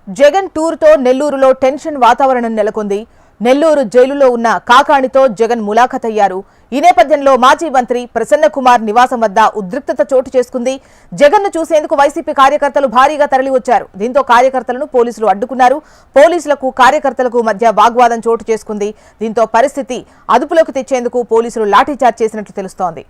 Jagan tour తో నెల్లూరులో tension వాతావరణం నెలకొంది. నెల్లూరు జైలులో ఉన్న కాకాణితో జగన్ ములాఖత్ అయ్యారు. ఈ నేపథ్యంలో మాజీ మంత్రి ప్రసన్న కుమార్ నివాసం వద్ద ఉద్రిక్తత చోటు చేసుకుంది. జగన్ ను చూసేందుకు వైసీపీ కార్యకర్తలు భారీగా తరలివచ్చారు. దీంతో కార్యకర్తలను పోలీసులు అడ్డుకున్నారు. పోలీసులకు కార్యకర్తలకు మధ్య వాగ్వాదం చోటు చేసుకుంది. దీంతో పరిస్థితి అదుపులోకి తెచ్చేందుకు పోలీసులు లాఠీచార్జ్ చేసినట్లు తెలుస్తోంది.